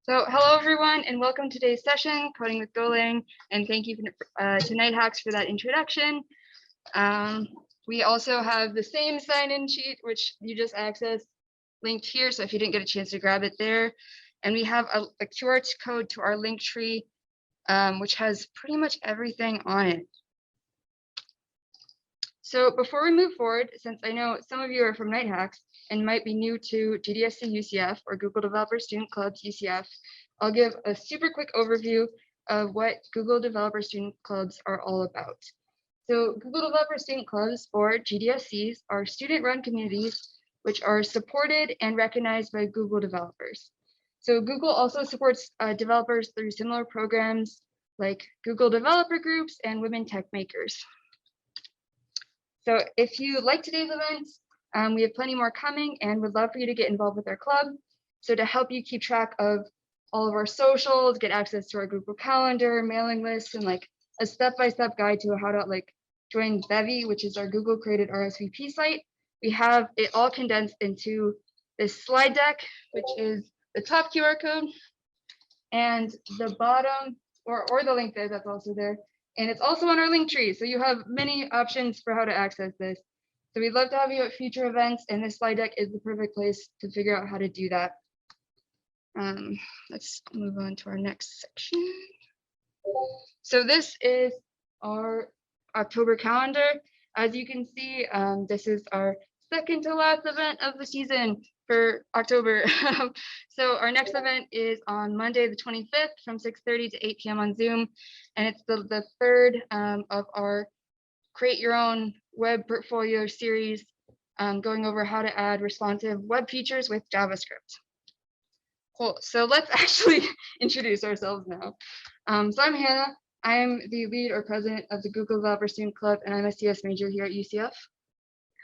So hello everyone and welcome to today's session, Coding with Golang, and thank you to Nighthawks for that introduction. We also have the same sign-in sheet, which you just accessed, linked here, so if you didn't get a chance to grab it there. And we have a QR code to our link tree, which has pretty much everything on it. So before we move forward, since I know some of you are from Nighthawks and might be new to GDSC UCF or Google Developer Student Clubs UCF, I'll give a super quick overview of what Google Developer Student Clubs are all about. So Google Developer Student Clubs, or GDSCs, are student-run communities which are supported and recognized by Google developers. So Google also supports developers through similar programs like Google Developer Groups and Women Tech Makers. So if you like today's event, we have plenty more coming and would love for you to get involved with our club. So to help you keep track of all of our socials, get access to our Google Calendar, mailing lists, and like a step-by-step guide to how to like join Bevy, which is our Google created RSVP site. We have it all condensed into this slide deck, which is the top QR code and the bottom, or the link there that's also there. And it's also on our link tree. So you have many options for how to access this. So we'd love to have you at future events, and this slide deck is the perfect place to figure out how to do that. Let's move on to our next section. So this is our October calendar. As you can see, this is our second to last event of the season for October. So our next event is on Monday, the 25th from 6:30 to 8 p.m. on Zoom. And it's the third of our Create Your Own Web Portfolio series, going over how to add responsive web features with JavaScript. Cool, so let's actually introduce ourselves now. So I'm Hannah. I am the lead or president of the Google Developer Student Club, and I'm a CS major here at UCF.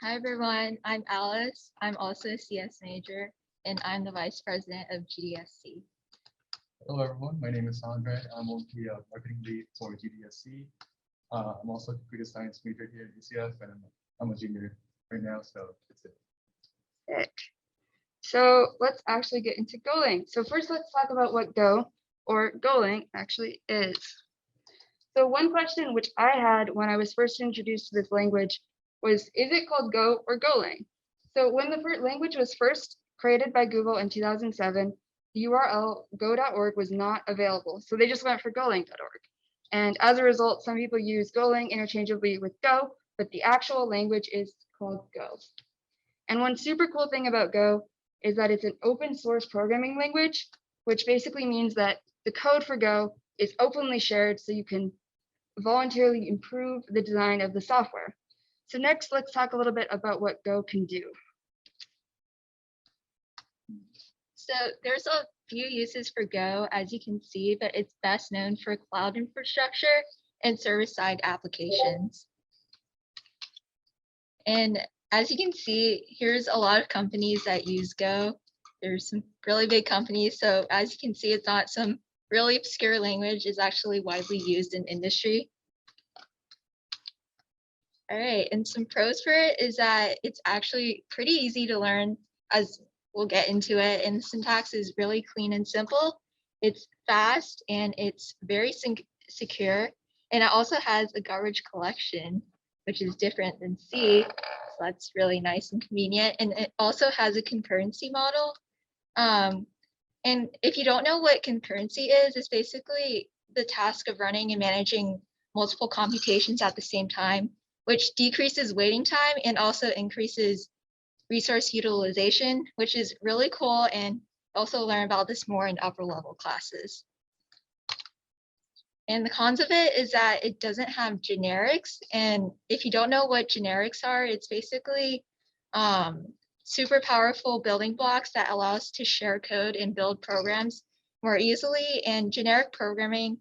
Hi everyone, I'm Alice. I'm also a CS major, and I'm the vice president of GDSC. Hello everyone, my name is Andre. I'm the marketing lead for GDSC. I'm also a computer science major here at UCF, and I'm a junior right now, so that's it. Sick. So let's actually get into Golang. So first, let's talk about what Go, or Golang, actually is. So one question which I had when I was first introduced to this language was, is it called Go or Golang? So when the language was first created by Google in 2007, the URL go.org was not available. So they just went for golang.org. And as a result, some people use Golang interchangeably with Go, but the actual language is called Go. And one super cool thing about Go is that it's an open source programming language, which basically means that the code for Go is openly shared so you can voluntarily improve the design of the software. So next, let's talk a little bit about what Go can do. So there's a few uses for Go, as you can see, but it's best known for cloud infrastructure and server-side applications. And as you can see, here's a lot of companies that use Go. There's some really big companies. So as you can see, it's not some really obscure language. It's actually widely used in industry. All right, and some pros for it is that it's actually pretty easy to learn, as we'll get into it, and the syntax is really clean and simple. It's fast and it's very secure, and it also has a garbage collection, which is different than C, so that's really nice and convenient. And it also has a concurrency model. And if you don't know what concurrency is, it's basically the task of running and managing multiple computations at the same time, which decreases waiting time and also increases resource utilization, which is really cool, and also learn about this more in upper level classes. And the cons of it is that it doesn't have generics. And if you don't know what generics are, it's basically super powerful building blocks that allow us to share code and build programs more easily. And generic programming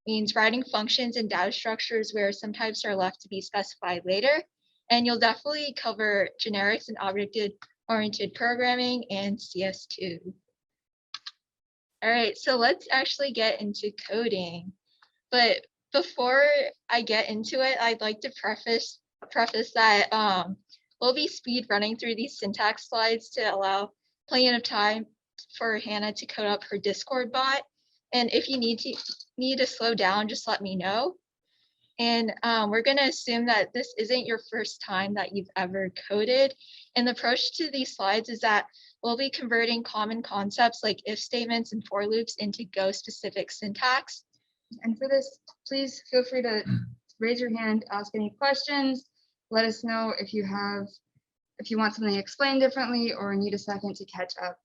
means writing functions and data structures where some types are left to be specified later. And you'll definitely cover generics and object-oriented programming and CS2. All right, so let's actually get into coding. But before I get into it, I'd like to preface that we'll be speed running through these syntax slides to allow plenty of time for Hannah to code up her Discord bot. And if you need to slow down, just let me know. And we're going to assume that this isn't your first time that you've ever coded. And the approach to these slides is that we'll be converting common concepts like if statements and for loops into Go specific syntax. And for this, please feel free to raise your hand, ask any questions. Let us know if you want something explained differently or need a second to catch up.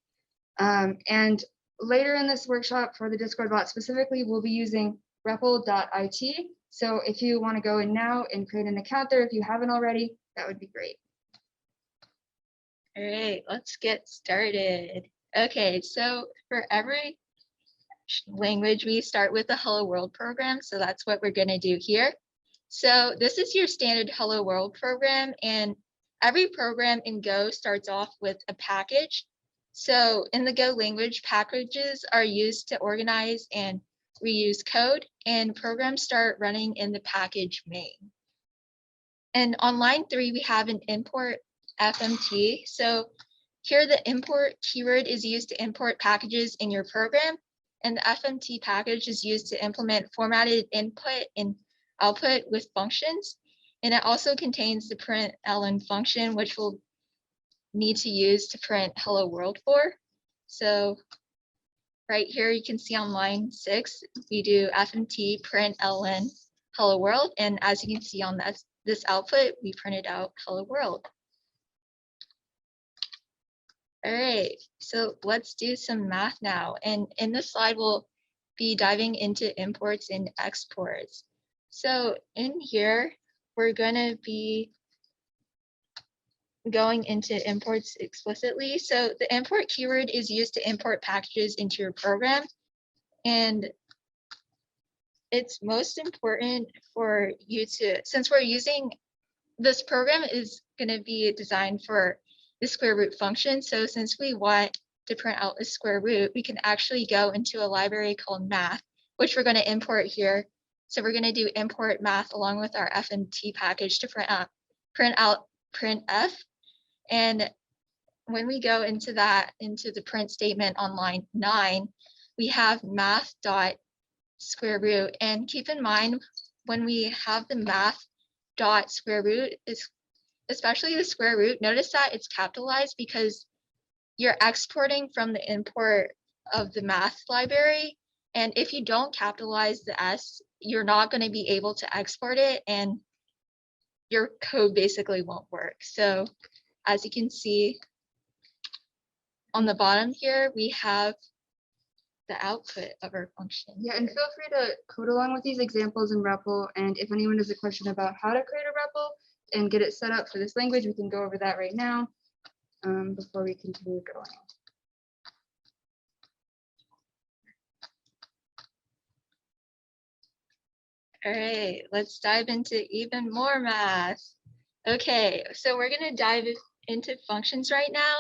And later in this workshop for the Discord bot specifically, we'll be using REPL.it. So if you want to go in now and create an account there, if you haven't already, that would be great. All right, let's get started. Okay, so for every language, we start with the Hello World program. So that's what we're going to do here. So this is your standard Hello World program, and every program in Go starts off with a package. So in the Go language, packages are used to organize and reuse code, and programs start running in the package main. And on line 3, we have an import FMT. So here the import keyword is used to import packages in your program, and the FMT package is used to implement formatted input and output with functions. And it also contains the println function, which we'll need to use to print hello world for. So right here, you can see on line 6, we do FMT println hello world. And as you can see on this output, we printed out hello world. All right, so let's do some math now. And in this slide, we'll be diving into imports and exports. So in here, we're going to be going into imports explicitly. So the import keyword is used to import packages into your program. And it's most important for you to, since we're using, this program is going to be designed for the square root function. So since we want to print out a square root, we can actually go into a library called math, which we're going to import here. So we're going to do import math along with our FMT package to print out printf. And when we go into the print statement on line 9, we have math dot square root. And keep in mind, when we have the math dot square root, especially the square root, notice that it's capitalized because you're exporting from the import of the math library. And if you don't capitalize the S, you're not going to be able to export it and your code basically won't work. So as you can see on the bottom here, we have the output of our function. Yeah, and feel free to code along with these examples in REPL. And if anyone has a question about how to create a REPL and get it set up for this language, we can go over that right now before we continue going. All right, let's dive into even more math. Okay, so we're going to dive into functions right now.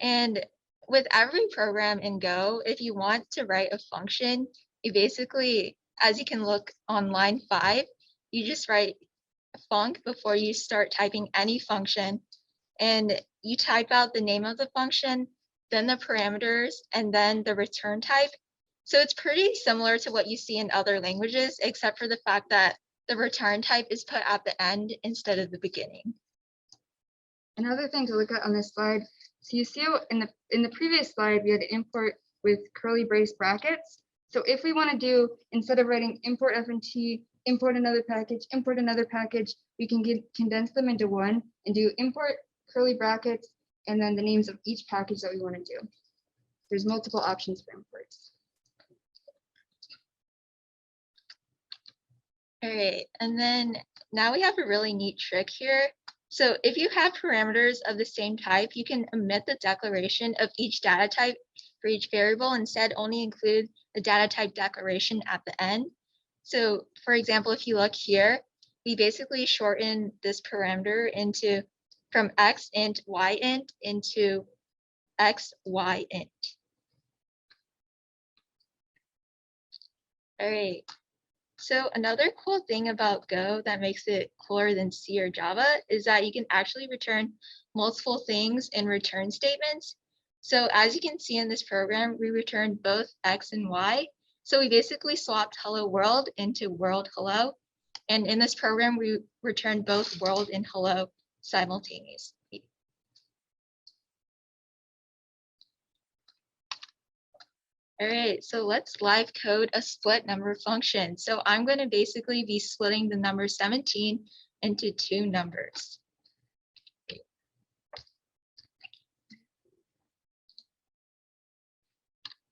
And with every program in Go, if you want to write a function, you basically, as you can look on line 5, you just write func before you start typing any function. And you type out the name of the function, then the parameters, and then the return type. So it's pretty similar to what you see in other languages, except for the fact that the return type is put at the end instead of the beginning. Another thing to look at on this slide, so you see in the previous slide, we had import with curly brace brackets. So if we want to do, instead of writing import FMT, import another package, we can condense them into one and do import curly brackets and then the names of each package that we want to do. There's multiple options for imports. All right, and then now we have a really neat trick here. So if you have parameters of the same type, you can omit the declaration of each data type for each variable, instead only include the data type declaration at the end. So for example, if you look here, we basically shorten this parameter into from x int y int into x y int. All right. So another cool thing about Go that makes it cooler than C or Java is that you can actually return multiple things in return statements. So as you can see in this program, we returned both X and Y. So we basically swapped hello world into world hello. And in this program, we returned both world and hello simultaneously. All right, so let's live code a split number function. So I'm going to basically be splitting the number 17 into two numbers.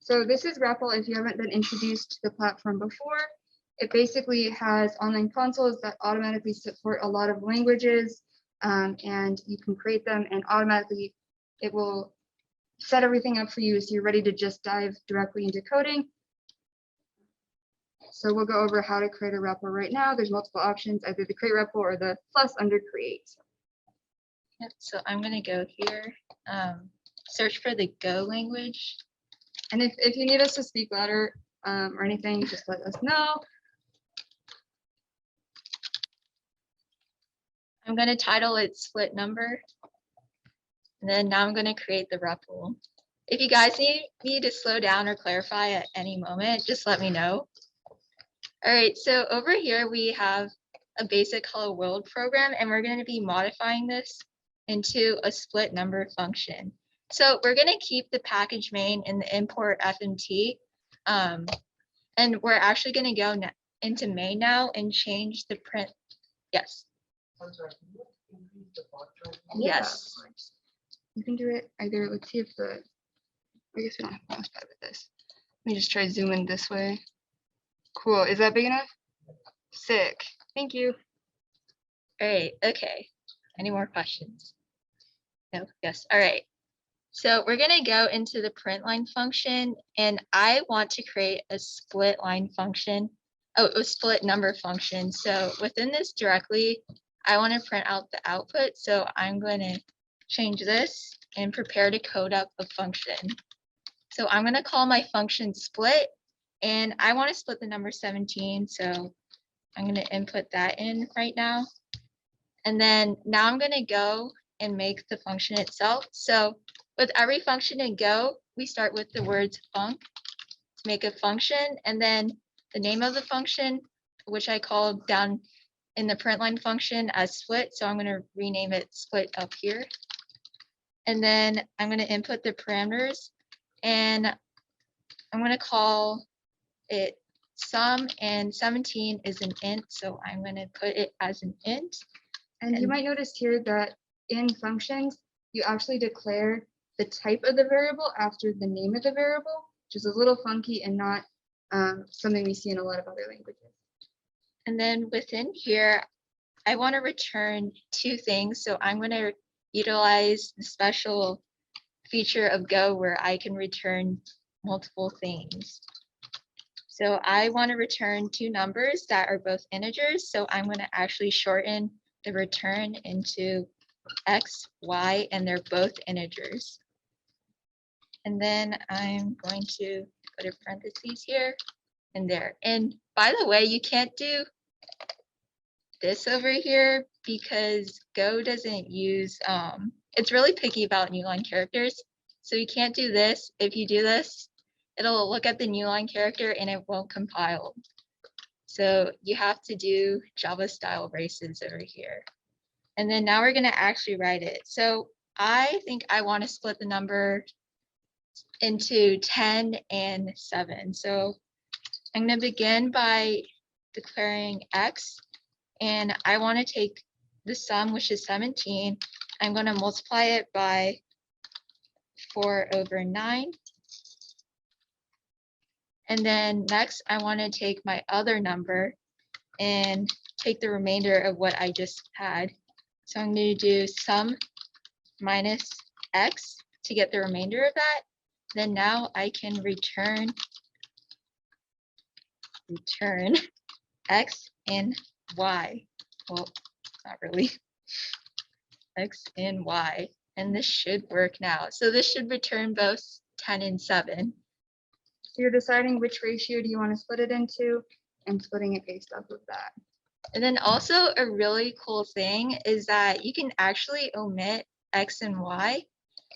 So this is REPL if you haven't been introduced to the platform before. It basically has online consoles that automatically support a lot of languages, and you can create them and automatically it will set everything up for you so you're ready to just dive directly into coding. So we'll go over how to create a REPL right now. There's multiple options, either the create REPL or the plus under create. Yep, so I'm going to go here, search for the Go language. And if you need us to speak louder or anything, just let us know. I'm going to title it split number. And then now I'm going to create the REPL. If you guys need me to slow down or clarify at any moment, just let me know. All right, so over here we have a basic hello world program, and we're going to be modifying this into a split number function. So we're going to keep the package main in the import FMT, and we're actually going to go into main now and change the print. Yes. Yes. You can do it either. Let's see if I guess we don't have a mouse pad with this. Let me just try zoom in this way. Cool. Is that big enough? Sick. Thank you. All right. Okay. Any more questions? No. Yes. All right. So we're going to go into the print line function, and I want to create a split line function. Oh, a split number function. So within this directly, I want to print out the output. So I'm going to change this and prepare to code up a function. So I'm going to call my function split, and I want to split the number 17. So I'm going to input that in right now. And then now I'm going to go and make the function itself. So with every function in Go, we start with the words func to make a function, and then the name of the function, which I called down in the print line function as split. So I'm going to rename it split up here. And then I'm going to input the parameters, and I'm going to call it sum, and 17 is an int. So I'm going to put it as an int. And you might notice here that in functions, you actually declare the type of the variable after the name of the variable, which is a little funky and not something we see in a lot of other languages. And then within here, I want to return two things. So I'm going to utilize the special feature of Go where I can return multiple things. So I want to return two numbers that are both integers. So I'm going to actually shorten the return into X, Y, and they're both integers. And then I'm going to put a parentheses here and there. And by the way, you can't do this over here because Go doesn't use, it's really picky about new line characters. So you can't do this. If you do this, it'll look at the new line character and it won't compile. So you have to do Java style braces over here. And then now we're going to actually write it. So I think I want to split the number into 10 and 7. So I'm going to begin by declaring X, and I want to take the sum, which is 17. I'm going to multiply it by 4/9. And then next, I want to take my other number and take the remainder of what I just had. So I'm going to do sum minus X to get the remainder of that. Then now I can return X and Y. Well, not really. X and Y. And this should work now. So this should return both 10 and 7. So you're deciding which ratio do you want to split it into and splitting it based off of that. And then also a really cool thing is that you can actually omit X and Y.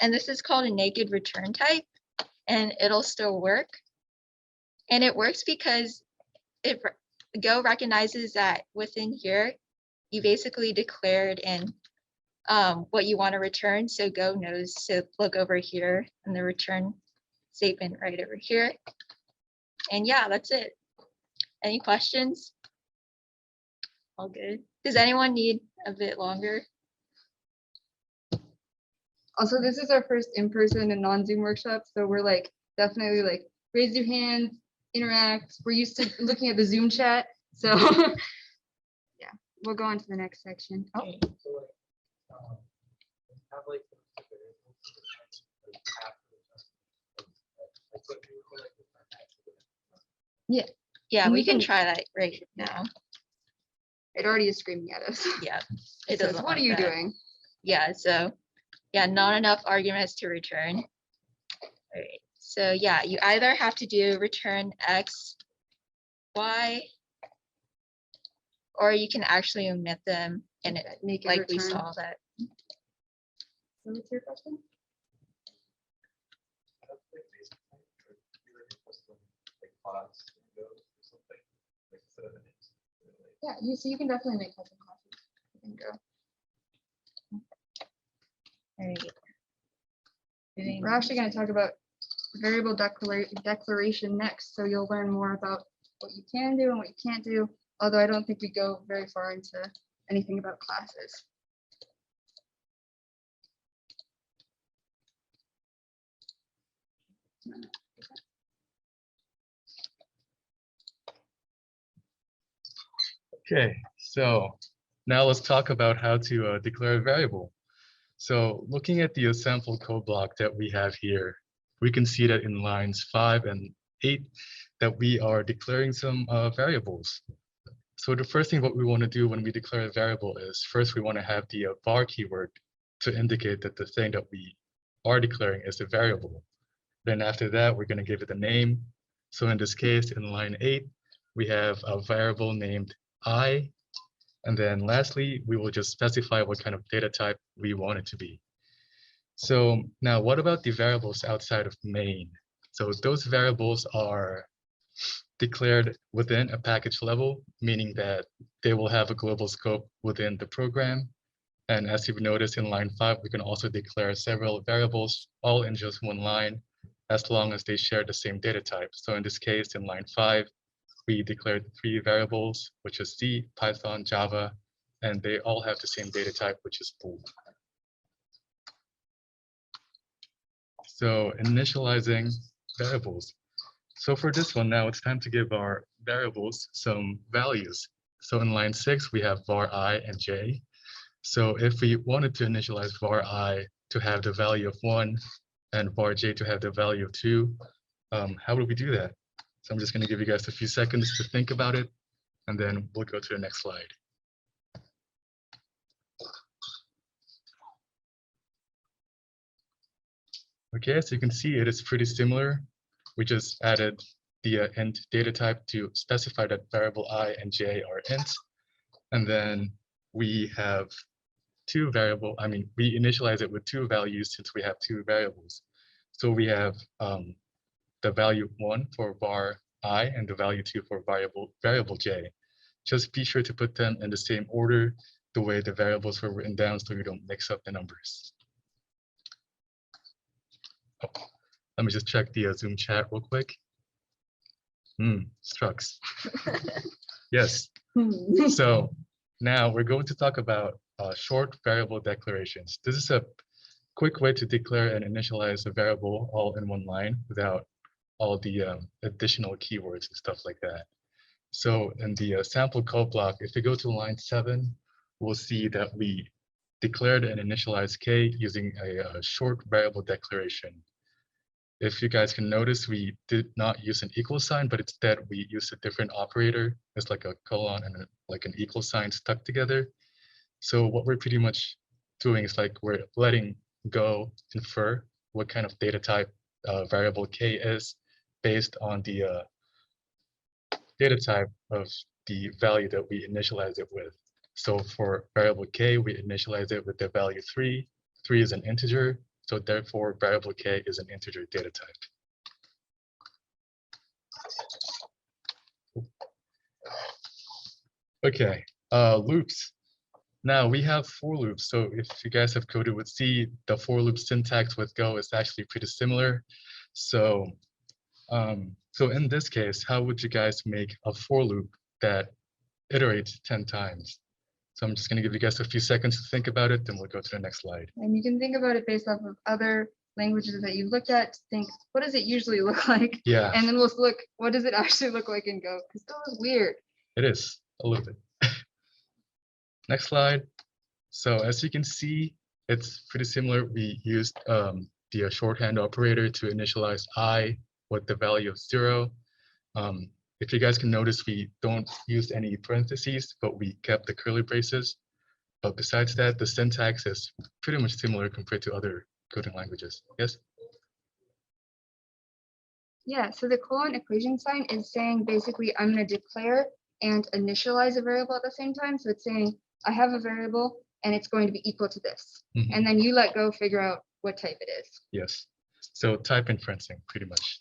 And this is called a naked return type, and it'll still work. And it works because Go recognizes that within here, you basically declared in what you want to return. So Go knows to look over here in the return statement right over here. And yeah, that's it. Any questions? All good. Does anyone need a bit longer? Also, this is our first in-person and non-Zoom workshop, so we're like definitely like raise your hand, interact. We're used to looking at the Zoom chat, so yeah, we'll go on to the next section. Oh, So like, have like the variables like after like what you would like the Yeah, And we you can can- try that right now. it already is screaming at us. Yeah, It it says, doesn't what are like you that. doing? Yeah, so yeah, not enough arguments to return. All right, so yeah, you either have to do return X, Y, or you can actually omit them and it, Make it like we return. saw that. So what's your question? Like class windows or something, like instead of an int. Yeah, so you can definitely make custom classes. You can go. All right. Moving- We're actually going to talk about variable declaration next, so you'll learn more about what you can do and what you can't do, although I don't think we go very far into anything about classes. Okay, so now let's talk about how to declare a variable. So looking at the sample code block that we have here, we can see that in lines 5 and 8 that we are declaring some variables. So the first thing what we want to do when we declare a variable is first we want to have the var keyword to indicate that the thing that we are declaring is a variable. Then after that, we're going to give it a name. So in this case, in line 8, we have a variable named I. And then lastly, we will just specify what kind of data type we want it to be. So now what about the variables outside of main? So those variables are declared within a package level, meaning that they will have a global scope within the program. And as you've noticed in line 5, we can also declare several variables all in just one line, as long as they share the same data type. So in this case, in line 5, we declared 3 variables, which is C, Python, Java, and they all have the same data type, which is bool. So initializing variables. So for this one now, it's time to give our variables some values. So in line 6, we have var I and j. So if we wanted to initialize var I to have the value of 1 and var j to have the value of 2, how would we do that? So I'm just going to give you guys a few seconds to think about it, and then we'll go to the next slide. Okay, so you can see it is pretty similar. We just added the int data type to specify that variable I and j are int. And then we have we initialize it with 2 values since we have 2 variables. So we have the value 1 for var I and the value 2 for variable j. Just be sure to put them in the same order, the way the variables were written down, so you don't mix up the numbers. Oh, let me just check the Zoom chat real quick. Structs. Yes. So now we're going to talk about short variable declarations. This is a quick way to declare and initialize a variable all in one line without all the additional keywords and stuff like that. So in the sample code block, if you go to line 7, we'll see that we declared and initialized k using a short variable declaration. If you guys can notice, we did not use an equal sign, but instead we used a different operator. It's like a colon and like an equal sign stuck together. So what we're pretty much doing is like we're letting Go infer what kind of data type variable k is based on the data type of the value that we initialize it with. So for variable k, we initialize it with the value 3. 3 is an integer, So therefore, variable k is an integer data type. Okay, loops. Now we have for loops. So if you guys have coded with C, the for loop syntax with Go is actually pretty similar. So, so in this case, how would you guys make a for loop that iterates 10 times? So I'm just going to give you guys a few seconds to think about it, then we'll go to the next slide. And you can think about it based off of other languages that you've looked at to think, what does it usually look like? Yeah, And then we'll look, what does it actually look like in Go? Because Go is weird. it is a little bit. Next slide. So as you can see, it's pretty similar. We used the shorthand operator to initialize I with the value of 0. If you guys can notice, we don't use any parentheses, but we kept the curly braces. But besides that, the syntax is pretty much similar compared to other coding languages. Yes? Yeah, so the colon equation sign is saying basically I'm going to declare and initialize a variable at the same time. So it's saying I have a variable and it's going to be equal to this. Mhm. And then you let Go figure out what type it is. Yes. So type inferencing, pretty much.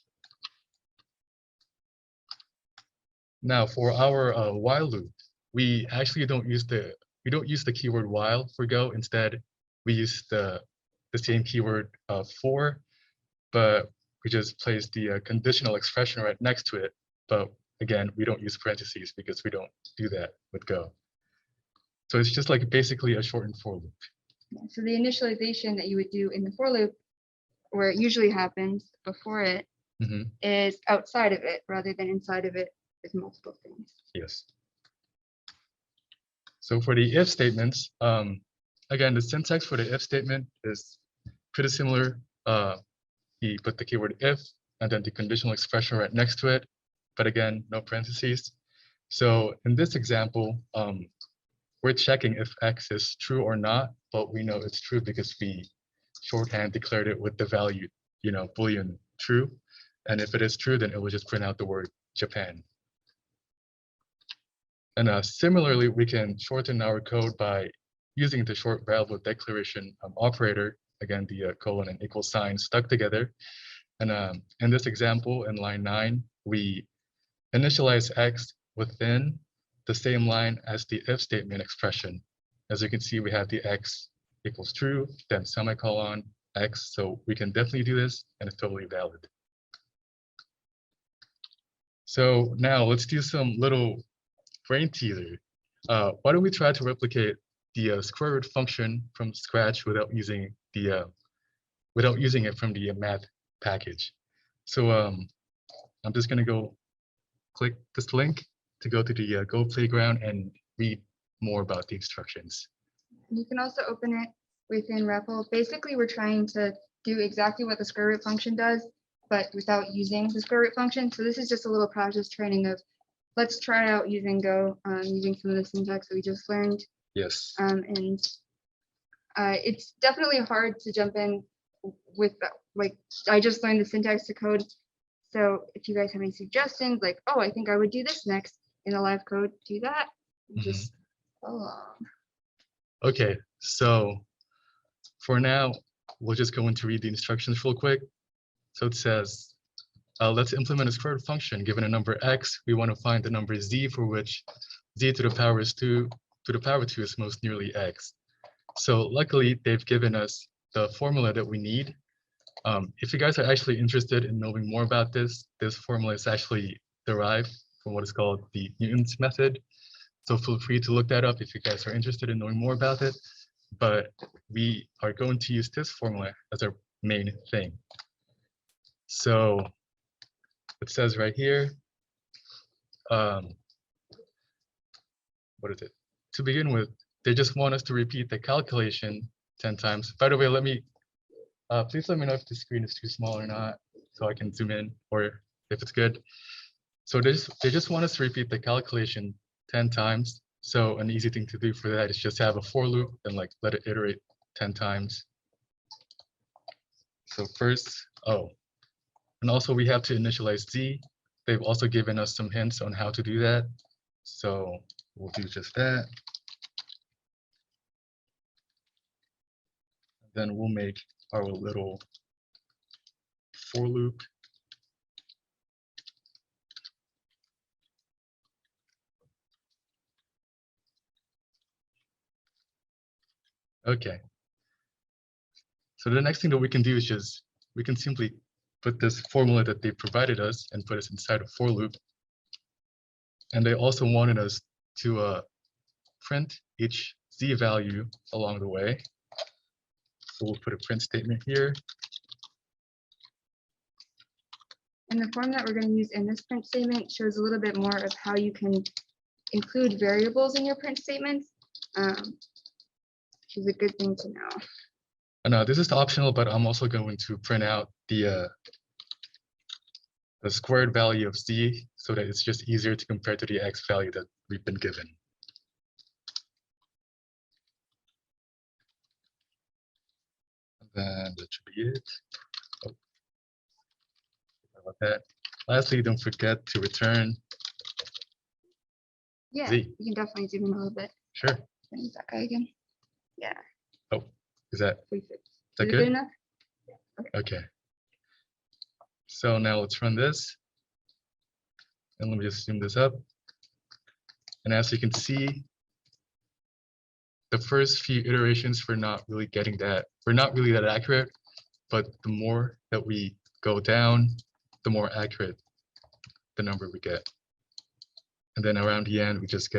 Now for our while loop, we actually don't use the keyword while for Go. Instead, we use the same keyword for, but we just place the conditional expression right next to it. But again, we don't use parentheses because we don't do that with Go. So it's just like basically a shortened for loop. Yeah, so the initialization that you would do in the for loop, where it usually happens before it, Mhm. is outside of it rather than inside of it with multiple things. Yes. So for the if statements, again, the syntax for the if statement is pretty similar. You put the keyword if and then the conditional expression right next to it, but again, no parentheses. So in this example, we're checking if X is true or not, but we know it's true because we shorthand declared it with the value, Boolean true. And if it is true, then it will just print out the word Japan. And similarly, we can shorten our code by using the short variable declaration operator, again, the colon and equal sign stuck together. And in this example, in line 9, we initialize X within the same line as the if statement expression. As you can see, we have the X equals true, then semicolon X. So we can definitely do this, and it's totally valid. So now let's do some little brain teaser. Why don't we try to replicate the square root function from scratch without using it from the math package? So I'm just gonna go click this link to go to the Go playground and read more about the instructions. You can also open it within REPL. Basically, we're trying to do exactly what the square root function does, but without using the square root function. So this is just a little practice training of let's try out using Go, using some of the syntax that we just learned. Yes. And it's definitely hard to jump in with like I just learned the syntax to code. So if you guys have any suggestions, like, oh, I think I would do this next in a live code, do that. Just follow along. Okay, so for now, we'll just go in to read the instructions real quick. So it says, let's implement a square root function. Given a number x, we want to find the number z for which z to the power is 2 is most nearly x. So luckily, they've given us the formula that we need. If you guys are actually interested in knowing more about this formula is actually derived from what is called the Newton's method. So feel free to look that up if you guys are interested in knowing more about it. But we are going to use this formula as our main thing. So it says right here, what is it? To begin with, they just want us to repeat the calculation 10 times. By the way, please let me know if the screen is too small or not, so I can zoom in, or if it's good. So they just want us to repeat the calculation 10 times. So an easy thing to do for that is just have a for loop and like let it iterate 10 times. So first, and also we have to initialize z. They've also given us some hints on how to do that. So we'll do just that. Then we'll make our little for loop. Okay. So the next thing that we can do is just, we can simply put this formula that they provided us and put us inside a for loop. And they also wanted us to print each z value along the way. So we'll put a print statement here. And the form that we're going to use in this print statement shows a little bit more of how you can include variables in your print statements, which is a good thing to know. And this is optional, but I'm also going to print out the squared value of z so that it's just easier to compare to the x value that we've been given. And then that should be it. Oh, about that. Lastly, don't forget to return Yeah, z. you can definitely zoom in a little bit. Sure. Use that guy again. Yeah. Oh, is that Perfect. that Is it good? enough? Okay. So now let's run this. And let me just zoom this up. And as you can see, the first few iterations we're not really that accurate, but the more that we go down, the more accurate the number we get. And then around the end, we just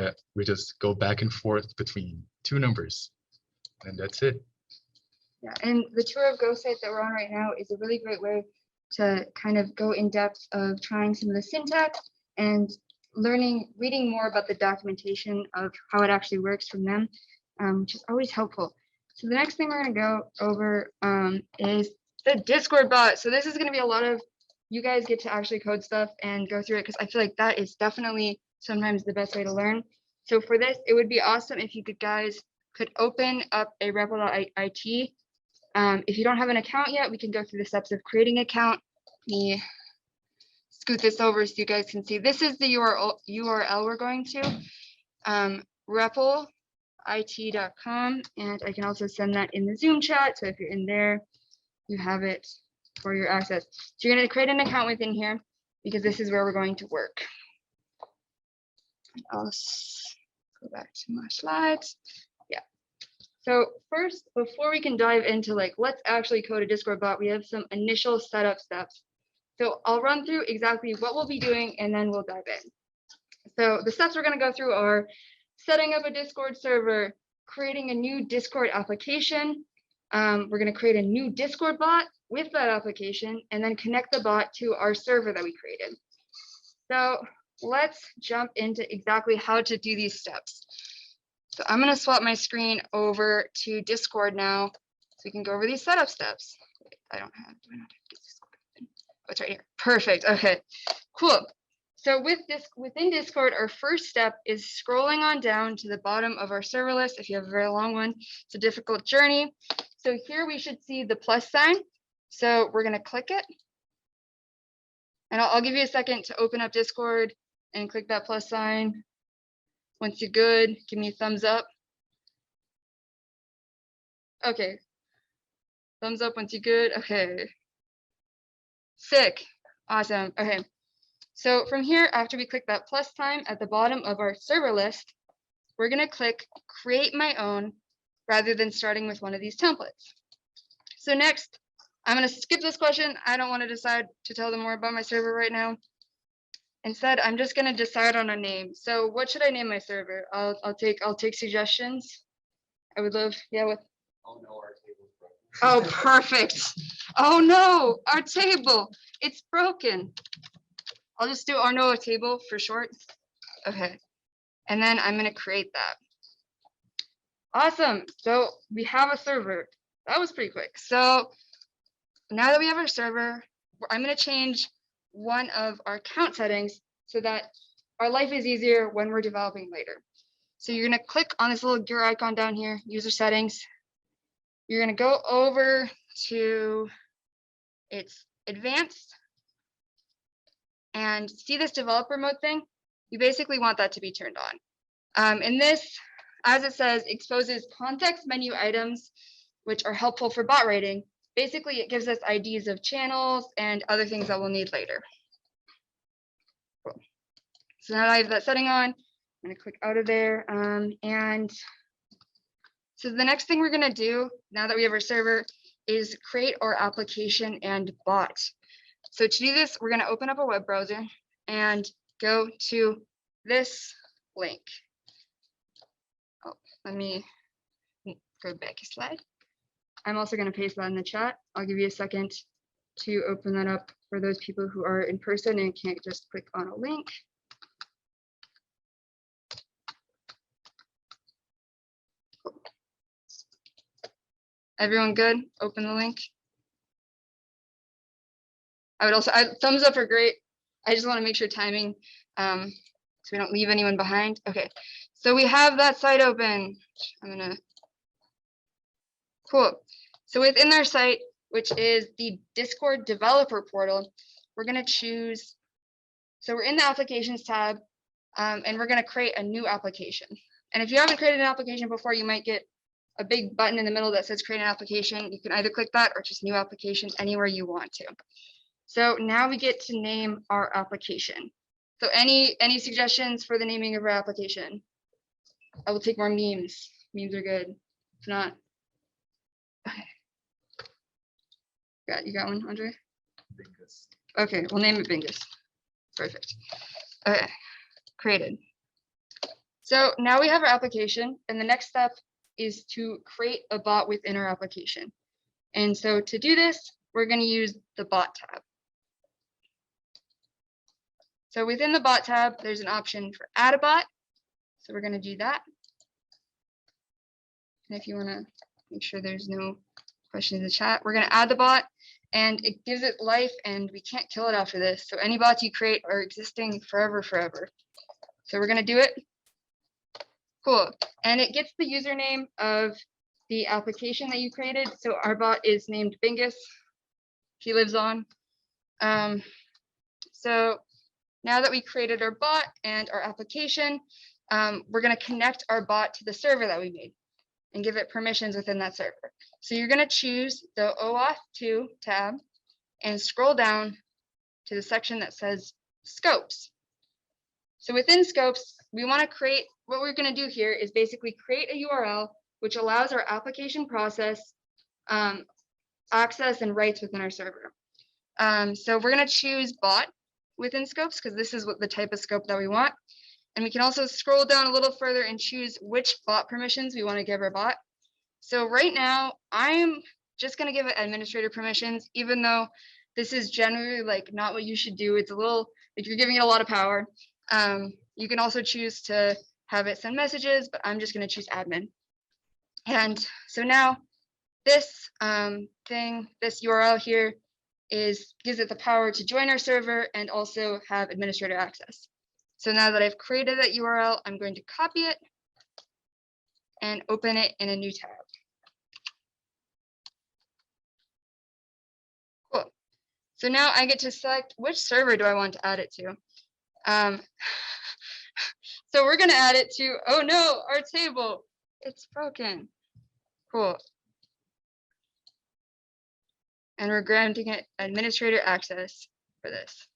go back and forth between two numbers. And that's it. Yeah, and the Tour of Go site that we're on right now is a really great way to kind of go in depth of trying some of the syntax and reading more about the documentation of how it actually works from them, which is always helpful. So the next thing we're going to go over is the Discord bot. So this is going to be a lot of, you guys get to actually code stuff and go through it, because I feel like that is definitely sometimes the best way to learn. So for this, it would be awesome if you guys could open up a REPL.it. If you don't have an account yet, we can go through the steps of creating an account. Let me scoot this over so you guys can see. This is the URL we're going to, REPL.it.com, and I can also send that in the Zoom chat. So if you're in there, you have it for your access. So you're going to create an account within here, because this is where we're going to work. I'll go back to my slides. Yeah. So first, before we can dive into let's actually code a Discord bot, we have some initial setup steps. So I'll run through exactly what we'll be doing, and then we'll dive in. So the steps we're going to go through are setting up a Discord server, creating a new Discord application. We're going to create a new Discord bot with that application, and then connect the bot to our server that we created. So let's jump into exactly how to do these steps. So I'm going to swap my screen over to Discord now, so we can go over these setup steps. Wait, do I not have Discord open? Oh, it's right here. Perfect. Okay, cool. So within Discord, our first step is scrolling on down to the bottom of our server list. If you have a very long one, it's a difficult journey. So here we should see the plus sign. So we're going to click it. And I'll give you a second to open up Discord and click that plus sign. Once you're good, give me a thumbs up. Okay. Thumbs up once you're good. Okay. Sick. Awesome. Okay. So from here, after we click that plus sign at the bottom of our server list, we're going to click create my own rather than starting with one of these templates. So next, I'm going to skip this question. I don't want to decide to tell them more about my server right now. Instead, I'm just going to decide on a name. So what should I name my server? I'll take suggestions. I would love, yeah, with. Oh no, our table's broken. Oh, perfect. Oh no, our table, it's broken. I'll just do our no table for short. Okay. And then I'm going to create that. Awesome. So we have a server. That was pretty quick. So now that we have our server, I'm going to change one of our account settings so that our life is easier when we're developing later. So you're going to click on this little gear icon down here, user settings. You're going to go over to its advanced and see this developer mode thing. You basically want that to be turned on. And this, as it says, exposes context menu items, which are helpful for bot rating. basically it gives us IDs of channels and other things that we'll need later. Cool. So now I have that setting on. I'm going to click out of there. And so the next thing we're going to do now that we have our server is create our application and bot. So to do this, we're going to open up a web browser and go to this link. Oh, let me go back a slide. I'm also going to paste that in the chat. I'll give you a second to open that up for those people who are in person and can't just click on a link. Cool. Everyone good? Open the link. I would also, thumbs up are great. I just want to make sure timing, so we don't leave anyone behind. Okay, so we have that site open. I'm gonna, cool. So within our site, which is the Discord developer portal, we're gonna choose, so we're in the applications tab, and we're gonna create a new application. And if you haven't created an application before, you might get a big button in the middle that says create an application. You can either click that or just new application anywhere you want to. So now we get to name our application. So any suggestions for the naming of our application? I will take more memes. Memes are good. If not, okay. You got one, Andre? Bingus. Okay, we'll name it Bingus. Perfect. Okay, created. So now we have our application, and the next step is to create a bot within our application. And so to do this, we're going to use the bot tab. So within the bot tab, there's an option for add a bot. So we're going to do that. And if you want to make sure there's no questions in the chat, we're going to add the bot, and it gives it life, and we can't kill it after this. So any bots you create are existing forever. So we're going to do it. Cool. And it gets the username of the application that you created. So our bot is named Bingus. He lives on. So now that we created our bot and our application, we're going to connect our bot to the server that we made and give it permissions within that server. So you're going to choose the OAuth 2 tab and scroll down to the section that says scopes. So within scopes, we want to create, what we're going to do here is basically create a URL which allows our application process access and rights within our server. So we're going to choose bot within scopes because this is what the type of scope that we want. And we can also scroll down a little further and choose which bot permissions we want to give our bot. So right now, I'm just going to give it administrator permissions, even though this is generally like not what you should do. It's a little, like you're giving it a lot of power. You can also choose to have it send messages, but I'm just going to choose admin. And so now this this URL here gives it the power to join our server and also have administrator access. So now that I've created that URL, I'm going to copy it and open it in a new tab. Cool. So now I get to select which server do I want to add it to. So we're going to add it to, oh no, our table, it's broken. Cool. And we're granting it administrator access for this.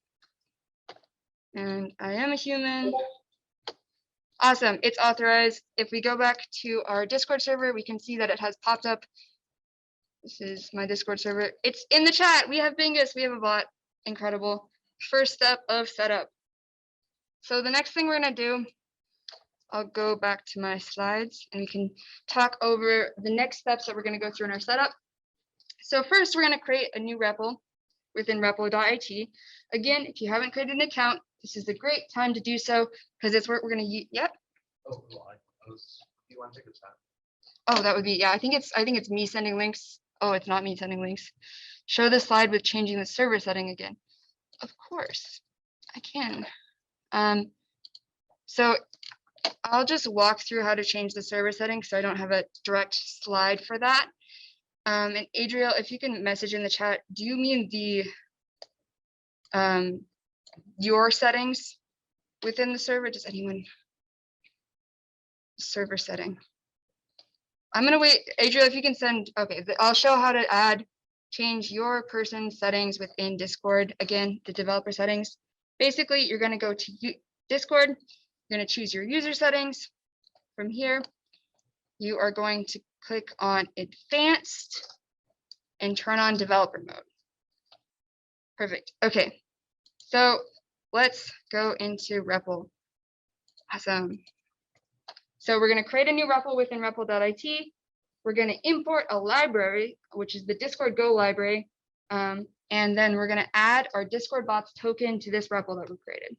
And I am a human. Awesome, it's authorized. If we go back to our Discord server, we can see that it has popped up. This is my Discord server. It's in the chat. We have Bingus, we have a bot. Incredible. First step of setup. So the next thing we're gonna do, I'll go back to my slides and we can talk over the next steps that we're gonna go through in our setup. So first, we're gonna create a new REPL within REPL.it. Again, if you haven't created an account, this is a great time to do so because it's where we're going to use. Yep. Oh, well, you want to take a chat? Oh, that would be, yeah, I think it's me sending links. Oh, it's not me sending links. Show the slide with changing the server setting again. Of course, I can. So I'll just walk through how to change the server setting so I don't have a direct slide for that. And Adriel, if you can message in the chat, do you mean the your settings within the server? Does anyone? Server setting. I'm gonna wait, Adriel, if you can send, okay, I'll show how to add change your person's settings within Discord. Again, the developer settings. Basically, you're going to go to Discord. You're going to choose your user settings. From here, you are going to click on Advanced and turn on developer mode. Perfect. Okay, so let's go into REPL. Awesome. So we're going to create a new REPL within REPL.it. We're going to import a library, which is the Discord Go library. And then we're going to add our Discord bots token to this REPL that we created.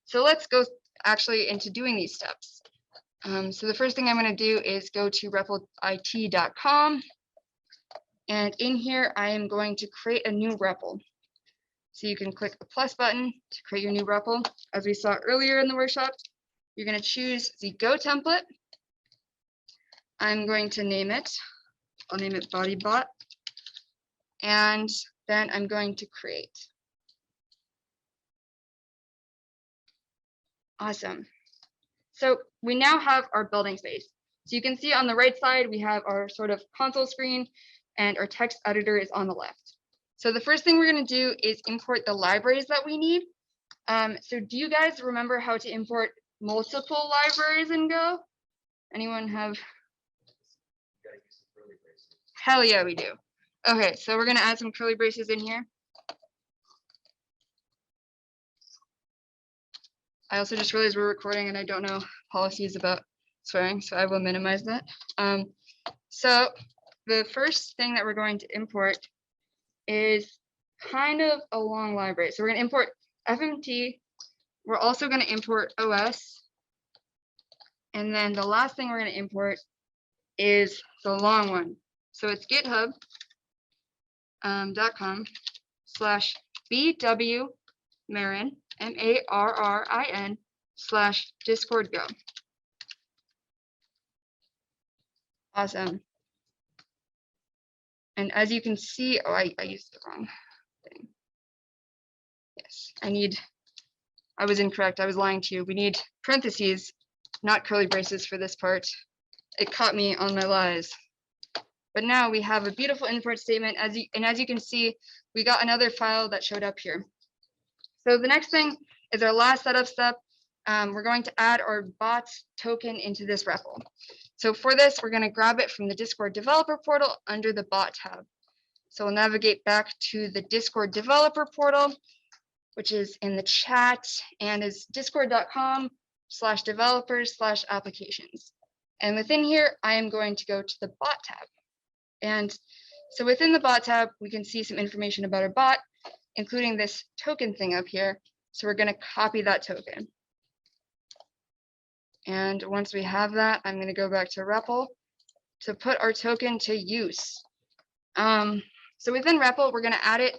So let's go actually into doing these steps. So the first thing I'm going to do is go to replit.com. And in here, I am going to create a new REPL. So you can click the plus button to create your new REPL. As we saw earlier in the workshop, you're going to choose the Go template. I'm going to name it. I'll name it bodybot. And then I'm going to create. Awesome. So we now have our building space. So you can see on the right side, we have our sort of console screen and our text editor is on the left. So the first thing we're going to do is import the libraries that we need. So do you guys remember how to import multiple libraries in Go? Anyone have? Hell yeah, we do. Okay, so we're going to add some curly braces in here. I also just realized we're recording and I don't know policies about swearing, so I will minimize that. So the first thing that we're going to import is kind of a long library. So we're going to import FMT. We're also going to import OS. And then the last thing we're going to import is the long one. So it's github.com/bwmarin, MARRIN/Discord Go. Awesome. And as you can see, oh, I used the wrong thing. Yes, I was incorrect. I was lying to you. We need parentheses, not curly braces for this part. It caught me on my lies. But now we have a beautiful import statement. As you can see, we got another file that showed up here. So the next thing is our last setup step. We're going to add our bots token into this REPL. So for this, we're going to grab it from the Discord developer portal under the bot tab. So we'll navigate back to the Discord developer portal, which is in the chat and is discord.com/developers/applications. And within here, I am going to go to the bot tab. And so within the bot tab, we can see some information about our bot, including this token thing up here. So we're going to copy that token. And once we have that, I'm going to go back to REPL to put our token to use. So within REPL, we're going to add it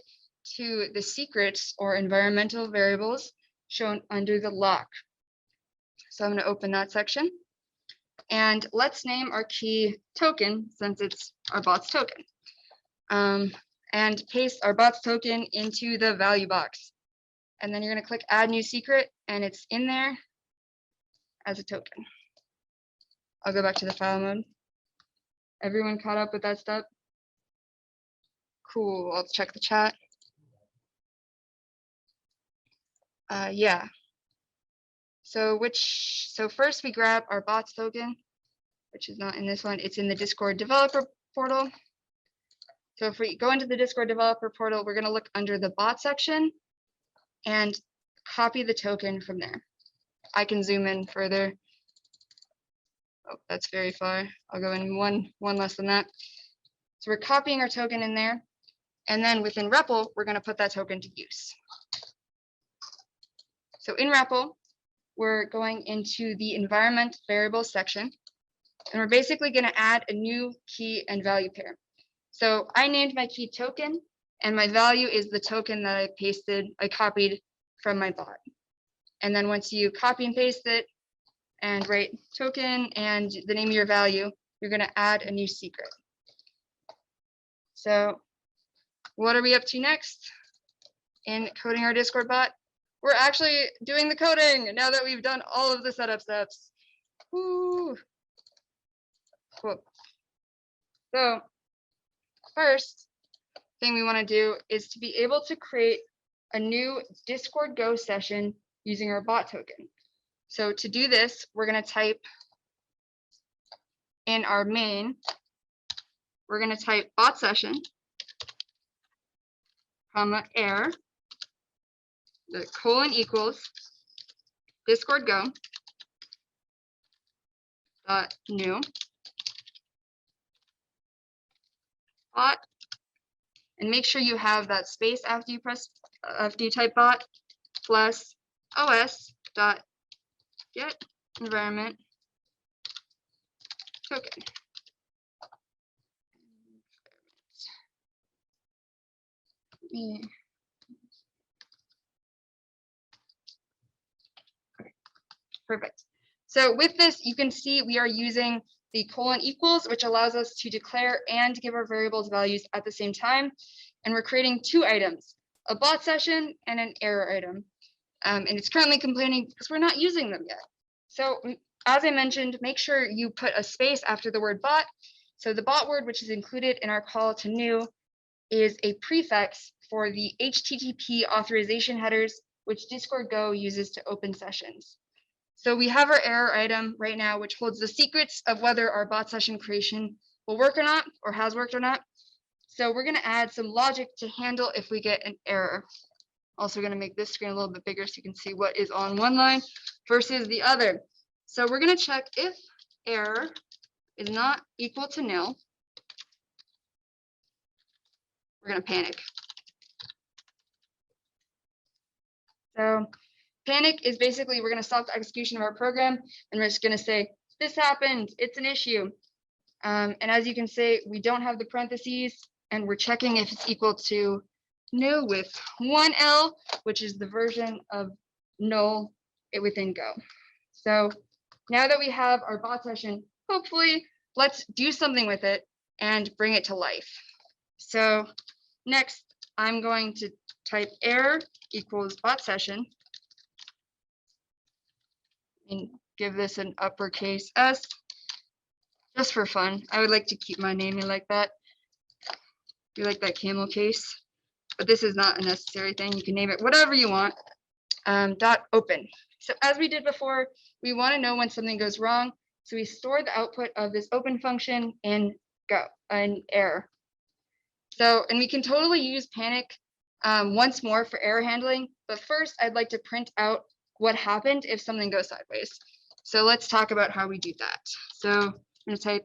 to the secrets or environmental variables shown under the lock. So I'm going to open that section. And let's name our key token since it's our bot's token. And paste our bot's token into the value box. And then you're going to click add new secret and it's in there as a token. I'll go back to the file mode. Everyone caught up with that step? Cool, I'll check the chat. Yeah. So first we grab our bots token, which is not in this one, it's in the Discord developer portal. So if we go into the Discord developer portal, we're going to look under the bot section and copy the token from there. I can zoom in further. Oh, that's very far. I'll go in one less than that. So we're copying our token in there. And then within REPL, we're going to put that token to use. So in REPL, we're going into the environment variables section. And we're basically going to add a new key and value pair. So I named my key token, and my value is the token that I copied from my bot. And then once you copy and paste it and write token and the name of your value, you're going to add a new secret. So what are we up to next in coding our Discord bot? We're actually doing the coding now that we've done all of the setup steps. Woo. Cool. So first, thing we want to do is to be able to create a new Discord Go session using our bot token. So to do this, we're going to type in our main, we're going to type bot session, comma, error, the colon equals Discord Go dot new bot, and make sure you have that space after you type bot plus os dot get environment token. Okay, perfect. So with this, you can see we are using the colon equals, which allows us to declare and give our variables values at the same time. And we're creating two items, a bot session and an error item. And it's currently complaining because we're not using them yet. So as I mentioned, make sure you put a space after the word bot. So the bot word, which is included in our call to new, is a prefix for the HTTP authorization headers, which Discord Go uses to open sessions. So we have our error item right now, which holds the secrets of whether our bot session creation will work or not, or has worked or not. So we're going to add some logic to handle if we get an error. Also going to make this screen a little bit bigger so you can see what is on one line versus the other. So we're going to check if error is not equal to nil. We're going to panic. So panic is basically we're going to stop the execution of our program and we're just going to say, this happened, it's an issue. And as you can see, we don't have the parentheses and we're checking if it's equal to new with one L, which is the version of null within Go. So now that we have our bot session, hopefully let's do something with it and bring it to life. So next, I'm going to type error equals bot session and give this an uppercase S just for fun. I would like to keep my naming like that. You like that camel case, but this is not a necessary thing. You can name it whatever you want. Dot open. So as we did before, we want to know when something goes wrong. So we store the output of this open function in Go, an error. So, and we can totally use panic once more for error handling. But first, I'd like to print out what happened if something goes sideways. So let's talk about how we do that. So I'm going to type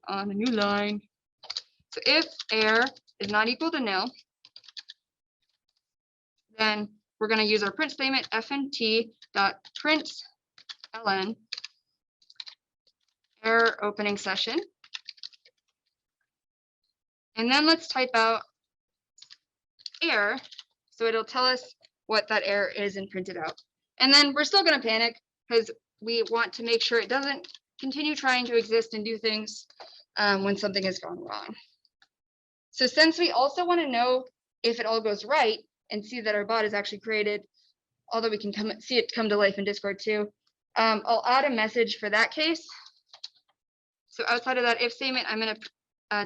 on a new line. So if error is not equal to nil, then we're going to use our print statement fnt.println error opening session. And then let's type out error, so it'll tell us what that error is and print it out. And then we're still going to panic because we want to make sure it doesn't continue trying to exist and do things when something has gone wrong. So since we also want to know if it all goes right and see that our bot is actually created, although we can see it come to life in Discord too, I'll add a message for that case. So outside of that if statement, I'm going to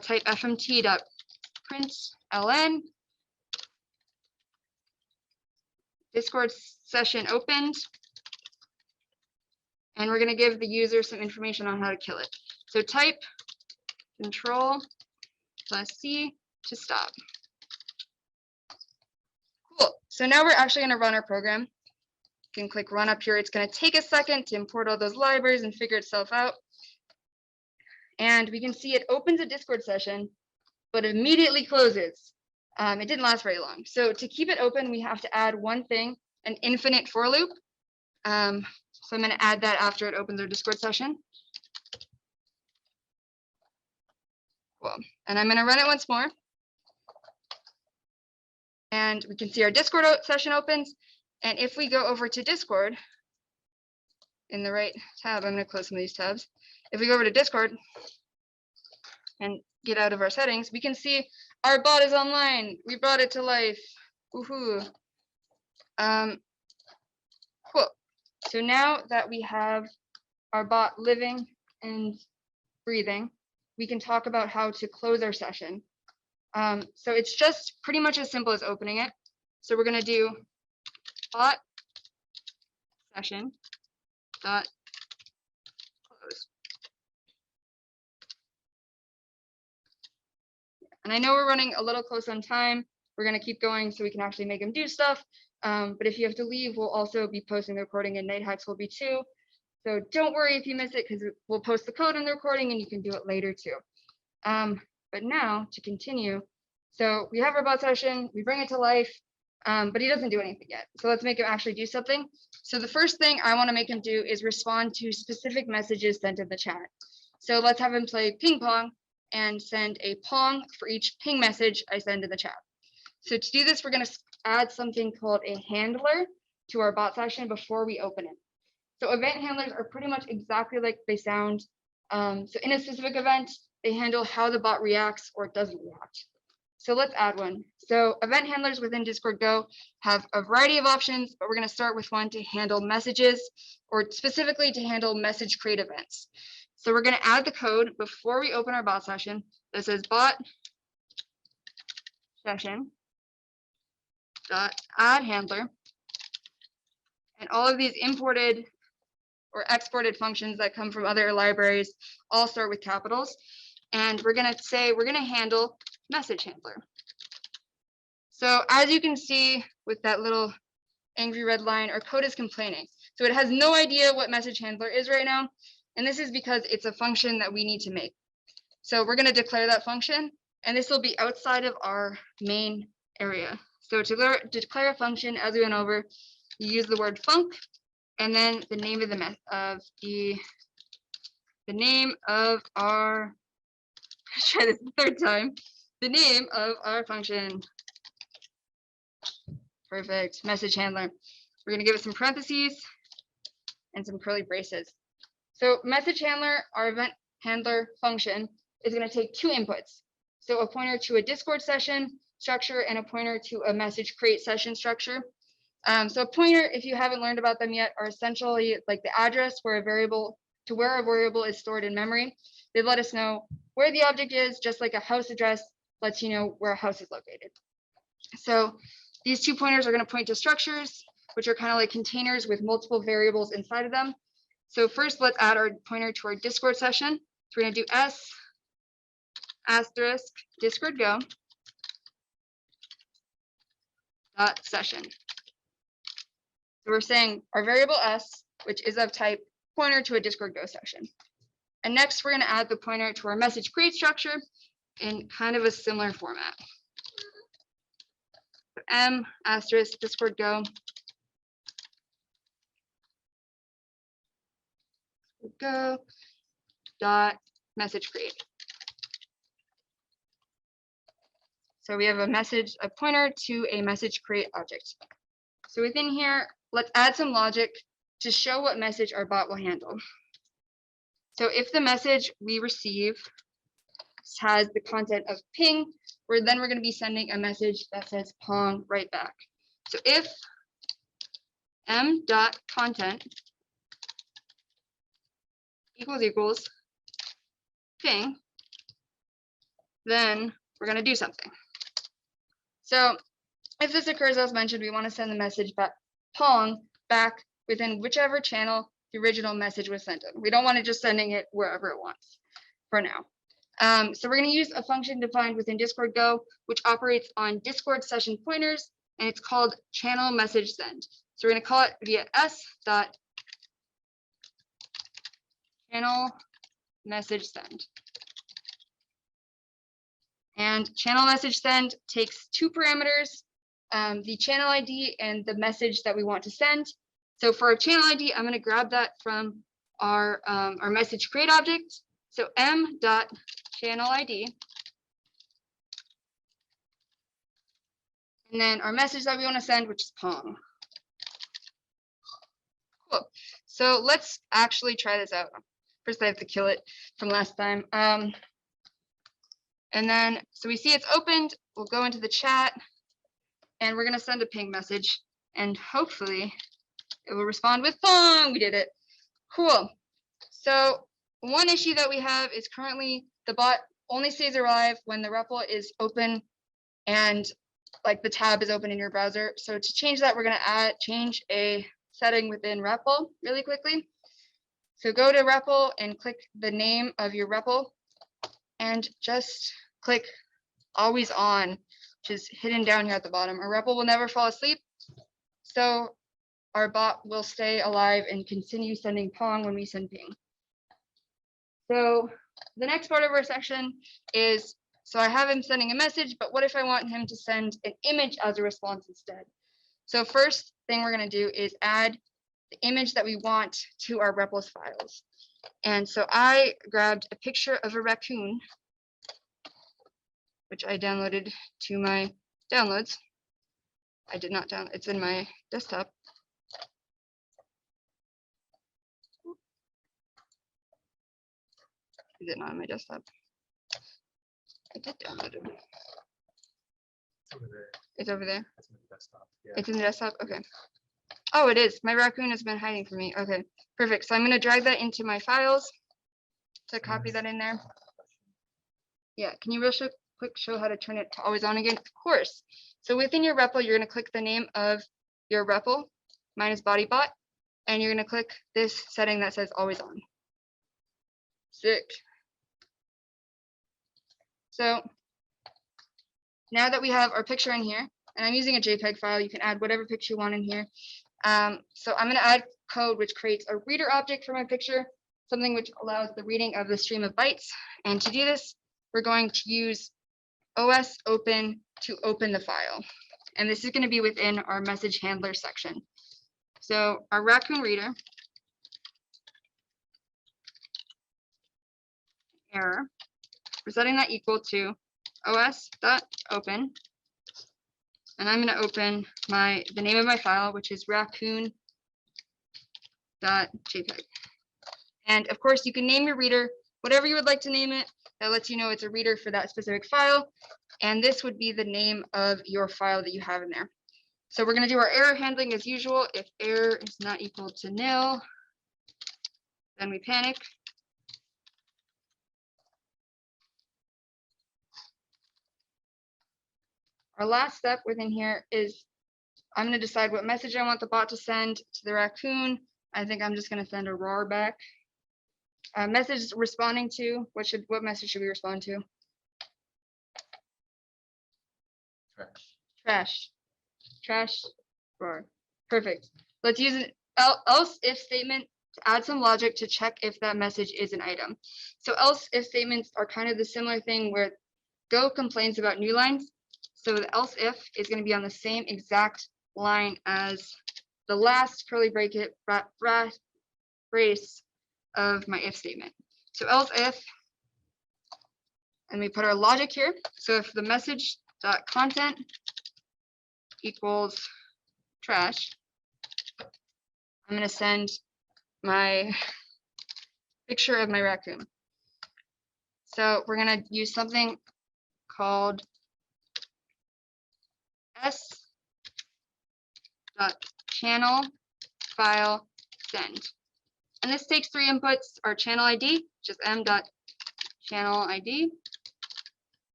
type fmt.println Discord session opened, and we're going to give the user some information on how to kill it. So type Control+C to stop. Cool. So now we're actually going to run our program. You can click run up here. It's going to take a second to import all those libraries and figure itself out. And we can see it opens a Discord session, but immediately closes. It didn't last very long. So to keep it open, we have to add one thing, an infinite for loop. So I'm going to add that after it opens our Discord session. Cool. And I'm going to run it once more. And we can see our Discord session opens. And if we go over to Discord, in the right tab, I'm going to close some of these tabs. If we go over to Discord and get out of our settings, we can see our bot is online. We brought it to life. Woohoo. Cool. So now that we have our bot living and breathing, we can talk about how to close our session. So it's just pretty much as simple as opening it. So we're going to do bot session dot close. And I know we're running a little close on time. We're going to keep going so we can actually make them do stuff. But if you have to leave, we'll also be posting the recording, and Night Hacks will be too. So don't worry if you miss it, because we'll post the code in the recording and you can do it later too. But now to continue. So we have our bot session, we bring it to life, but he doesn't do anything yet. So let's make him actually do something. So the first thing I want to make him do is respond to specific messages sent in the chat. So let's have him play ping pong and send a pong for each ping message I send in the chat. So to do this, we're going to add something called a handler to our bot session before we open it. So event handlers are pretty much exactly like they sound. So in a specific event, they handle how the bot reacts or doesn't react. So let's add one. So event handlers within Discord Go have a variety of options, but we're going to start with one to handle messages, or specifically to handle message create events. So we're going to add the code before we open our bot session that says bot session dot add handler, and all of these imported or exported functions that come from other libraries all start with capitals. And we're going to say we're going to handle message handler. So as you can see with that little angry red line, our code is complaining. So it has no idea what message handler is right now. And this is because it's a function that we need to make. So we're going to declare that function, and this will be outside of our main area. So to declare a function, as we went over, you use the word func, and then the name of the name of our, let's try this the third time, the name of our function. Perfect, message handler. We're going to give it some parentheses and some curly braces. So message handler, our event handler function, is going to take two inputs. So a pointer to a Discord session structure and a pointer to a message create session structure. So a pointer, if you haven't learned about them yet, are essentially like the address where a variable is stored in memory. They let us know where the object is, just like a house address lets you know where a house is located. So these two pointers are going to point to structures, which are kind of like containers with multiple variables inside of them. So first, let's add our pointer to our Discord session. So we're going to do s asterisk Discord Go dot session. So we're saying our variable s, which is of type pointer to a Discord Go session. And next, we're going to add the pointer to our message create structure in kind of a similar format. So m asterisk Discord Go dot message create. So we have a pointer to a message create object. So within here, let's add some logic to show what message our bot will handle. So if the message we receive has the content of ping, we're going to be sending a message that says pong right back. So if m.content equals ping, then we're going to do something. So if this occurs, as mentioned, we want to send the message back pong back within whichever channel the original message was sent in. We don't want it just sending it wherever it wants for now. So we're going to use a function defined within Discord Go, which operates on Discord session pointers, and it's called channel message send. So we're going to call it via s.channel message send. And channel message send takes two parameters, the channel ID and the message that we want to send. So for our channel ID, I'm going to grab that from our message create object. So m.channel ID. And then our message that we want to send, which is pong. Cool. So let's actually try this out. First, I have to kill it from last time. And then, so we see it's opened. We'll go into the chat, and we're going to send a ping message. And hopefully, it will respond with pong. We did it. Cool. So one issue that we have is currently the bot only stays alive when the REPL is open and like the tab is open in your browser. So to change that, we're going to change a setting within REPL really quickly. So go to REPL and click the name of your REPL and just click always on, which is hidden down here at the bottom. Our REPL will never fall asleep. So our bot will stay alive and continue sending pong when we send ping. So the next part of our section is, so I have him sending a message, but what if I want him to send an image as a response instead? So first thing we're going to do is add the image that we want to our REPL files. And so I grabbed a picture of a raccoon, which I downloaded to my downloads. I did not download, it's in my desktop. Is it not on my desktop? I did download it. It's over there. It's over there. It's in the desktop. Yeah. It's in the desktop. Okay. Oh, it is. My raccoon has been hiding from me. Okay, perfect. So I'm going to drag that into my files to copy that in there. Yeah. Can you real quick show how to turn it to always on again? Of course. So within your REPL, you're going to click the name of your REPL. Mine is bodybot. And you're going to click this setting that says always on. Sick. So now that we have our picture in here, and I'm using a JPEG file, you can add whatever picture you want in here. So I'm going to add code which creates a reader object for my picture, something which allows the reading of the stream of bytes. And to do this, we're going to use OS open to open the file. And this is going to be within our message handler section. So our raccoon reader error, we're setting that equal to os.open. And I'm going to open the name of my file, which is raccoon.jpg. And of course, you can name your reader whatever you would like to name it. That lets you know it's a reader for that specific file. And this would be the name of your file that you have in there. So we're going to do our error handling as usual. If error is not equal to nil, then we panic. Our last step within here is I'm going to decide what message I want the bot to send to the raccoon. I think I'm just going to send a roar back. Message responding to, what message should we respond to? Trash, roar. Perfect. Let's use an else if statement to add some logic to check if that message is an item. So else if statements are kind of the similar thing where Go complains about new lines. So the else if is going to be on the same exact line as the last curly bracket brace of my if statement. So else if, and we put our logic here. So if the message dot content equals trash, I'm going to send my picture of my raccoon. So we're going to use something called s.channel file send. And this takes 3 inputs: our channel ID, which is m.channel ID,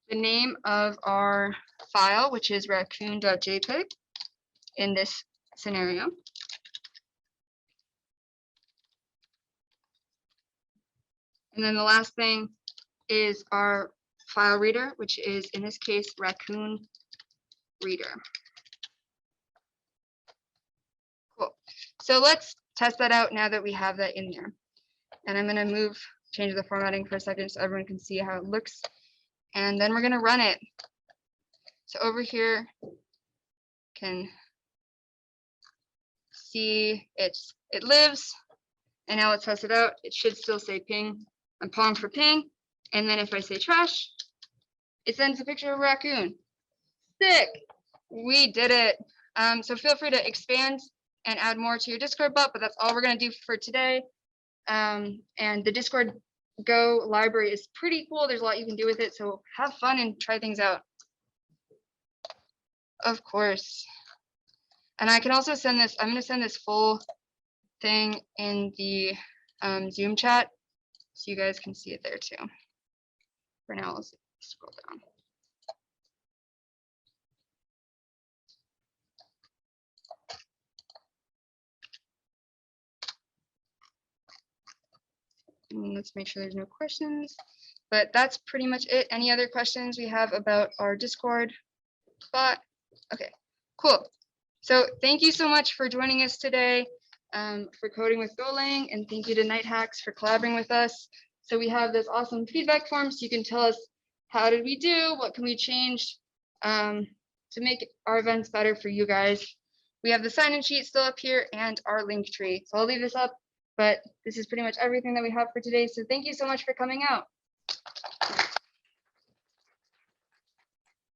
the name of our file, which is raccoon.jpg in this scenario, and then the last thing is our file reader, which is in this case raccoon reader. Cool. So let's test that out now that we have that in there. And I'm going to change the formatting for a second so everyone can see how it looks. And then we're going to run it. So over here, can see it lives. And now let's test it out. It should still say ping. I'm pong for ping. And then if I say trash, it sends a picture of a raccoon. Sick. We did it. So feel free to expand and add more to your Discord bot, but that's all we're going to do for today. And the Discord Go library is pretty cool. There's a lot you can do with it. So have fun and try things out. Of course. And I can also send this. I'm going to send this full thing in the Zoom chat so you guys can see it there too. for now, I'll scroll down. And let's make sure there's no questions, but that's pretty much it. Any other questions we have about our Discord bot? Okay, cool. So thank you so much for joining us today for Coding with Golang, and thank you to Nighthacks for collaborating with us. So we have this awesome feedback form, so you can tell us how did we do, what can we change to make our events better for you guys. We have the sign-in sheet still up here and our link tree. So I'll leave this up, but this is pretty much everything that we have for today. So thank you so much for coming out.